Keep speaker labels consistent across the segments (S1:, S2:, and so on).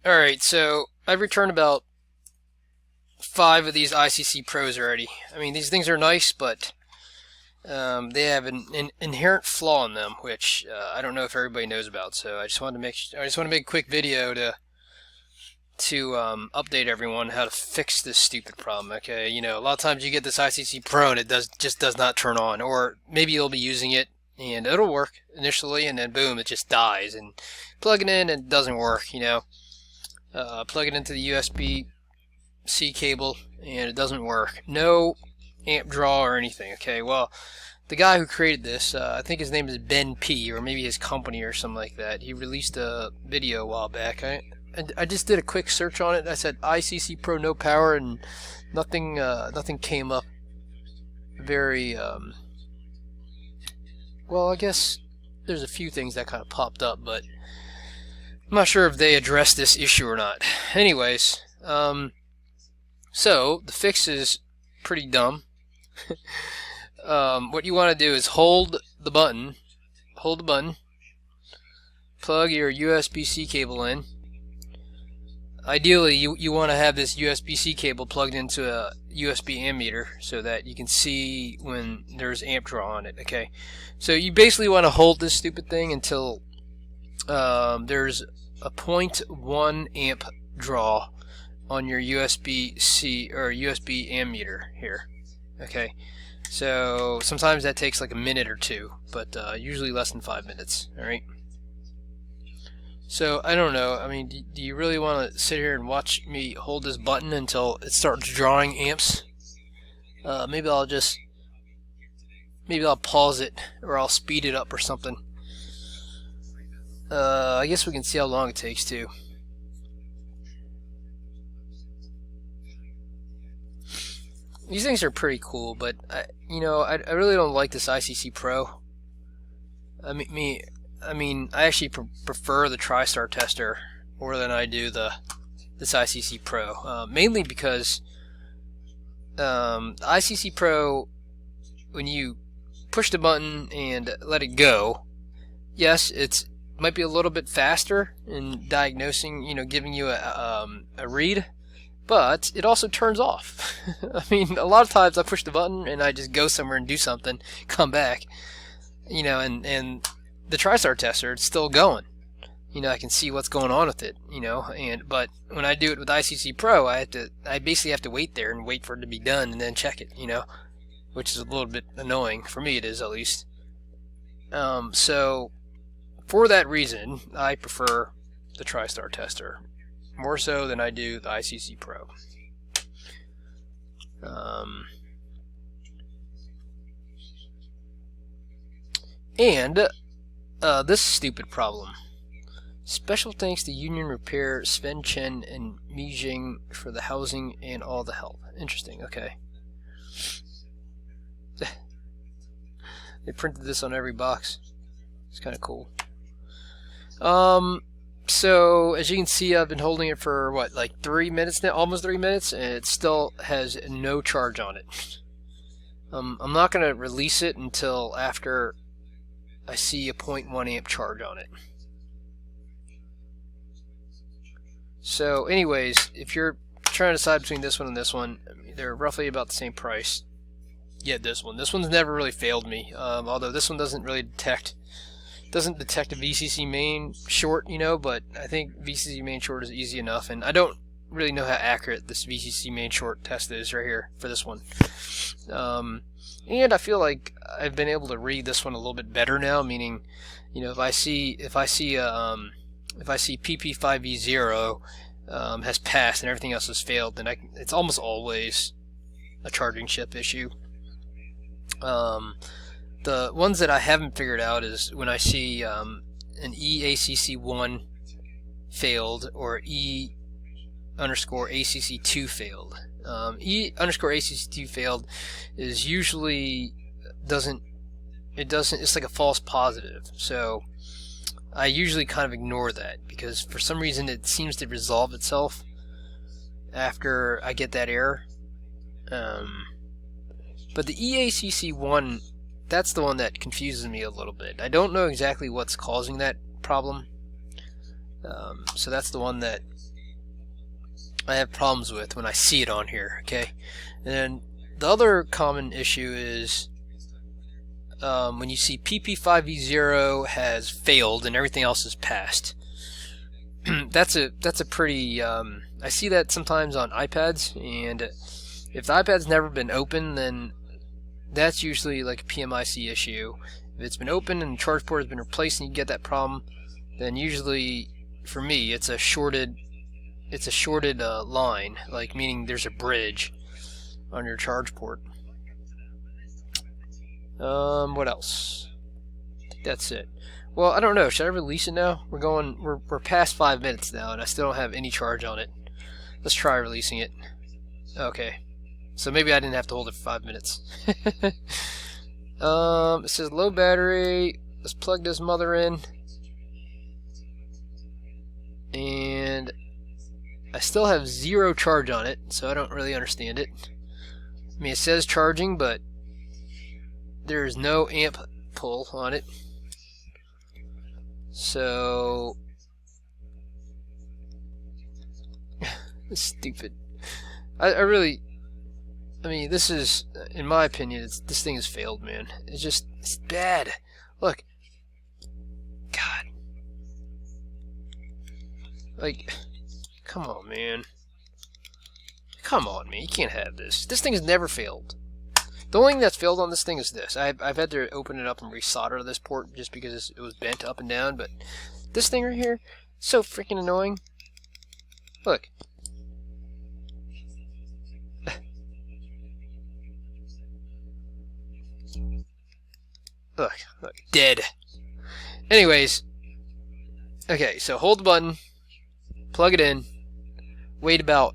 S1: Alright, so I've returned about 5 of these ICC Pros already. I mean, these things are nice, but they have an inherent flaw in them, which I don't know if everybody knows about. So I just wanted to make a quick video to update everyone how to fix this stupid problem. Okay, you know, a lot of times you get this ICC Pro and it just does not turn on, or maybe you'll be using it and it'll work initially, and then boom, it just dies. And plug it in and it doesn't work. You know, plug it into the USB-C cable and it doesn't work. No amp draw or anything. Okay, well, the guy who created this, I think his name is Ben P, or maybe his company or something like that. He released a video a while back. I just did a quick search on it. I said ICC Pro no power, and nothing came up very well. I guess there's a few things that kind of popped up, but I'm not sure if they addressed this issue or not. Anyways, so the fix is pretty dumb. What you want to do is hold the button, plug your USB-C cable in. Ideally, you want to have this USB-C cable plugged into a USB ammeter so that you can see when there's amp draw on it. Okay, so you basically want to hold this stupid thing until there's a 0.1 amp draw on your USB-C or USB ammeter here. Okay, so sometimes that takes like a minute or two, but usually less than 5 minutes. All right. So I don't know. I mean, do you really want to sit here and watch me hold this button until it starts drawing amps? Maybe I'll pause it, or I'll speed it up or something. I guess we can see how long it takes too. These things are pretty cool, but I really don't like this ICC Pro. I mean, I actually prefer the Tristar tester more than I do this ICC Pro. Mainly because the ICC Pro, when you push the button and let it go, yes, it might be a little bit faster in diagnosing, giving you a read, but it also turns off. I mean, a lot of times I push the button and I just go somewhere and do something, come back, and the Tristar tester, it's still going. I can see what's going on with it, but when I do it with ICC Pro, I basically have to wait there and wait for it to be done and then check it, which is a little bit annoying. For me it is, at least. So for that reason, I prefer the Tristar tester more so than I do the ICC Pro. And this stupid problem. Special thanks to Union Repair, Sven Chen, and Mi Jing for the housing and all the help. Interesting, okay. They printed this on every box. It's kind of cool. So, as you can see, I've been holding it for, like 3 minutes now? Almost 3 minutes, and it still has no charge on it. I'm not going to release it until after I see a 0.1 amp charge on it. So anyways, if you're trying to decide between this one and this one, they're roughly about the same price. Yeah, this one's never really failed me, although this one doesn't detect a VCC main short, but I think VCC main short is easy enough, and I don't really know how accurate this VCC main short test is right here for this one. And I feel like I've been able to read this one a little bit better now. Meaning, if I see PP5V0 has passed and everything else has failed, then it's almost always a charging chip issue. The ones that I haven't figured out is when I see an EACC1 failed or E_ACC2 failed. E_ACC2 failed is usually it's like a false positive, so I usually kind of ignore that because for some reason it seems to resolve itself after I get that error. But the EACC1, that's the one that confuses me a little bit. I don't know exactly what's causing that problem. So that's the one that I have problems with when I see it on here. Okay, and then the other common issue is when you see PP5V0 has failed and everything else has passed. That's a pretty I see that sometimes on iPads, and if the iPad's never been open, then that's usually like a PMIC issue. If it's been open and the charge port has been replaced and you get that problem, then usually for me it's a shorted line, like meaning there's a bridge on your charge port. What else? I think that's it. Well, I don't know. Should I release it now? We're past 5 minutes now, and I still don't have any charge on it. Let's try releasing it. Okay. So maybe I didn't have to hold it for 5 minutes. It says low battery. Let's plug this mother in. And I still have 0 charge on it, so I don't really understand it. I mean, it says charging, but there's no amp pull on it. So it's stupid. I mean, this is, in my opinion, this thing has failed, man. It's bad. Look, God, like, come on, man. Come on, man. You can't have this. This thing has never failed. The only thing that's failed on this thing is this. I've had to open it up and resolder this port just because it was bent up and down, but this thing right here, so freaking annoying. Look. Look, dead. Anyways, okay, so hold the button, plug it in, wait about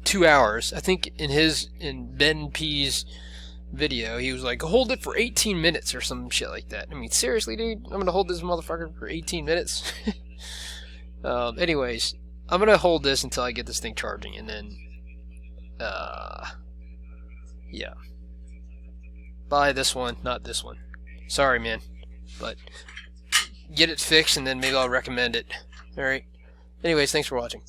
S1: 2 hours. I think in Ben P's video, he was like, hold it for 18 minutes or some shit like that. I mean, seriously, dude? I'm gonna hold this motherfucker for 18 minutes? Anyways, I'm gonna hold this until I get this thing charging, and then, yeah. Buy this one, not this one. Sorry, man. But get it fixed, and then maybe I'll recommend it. Alright? Anyways, thanks for watching.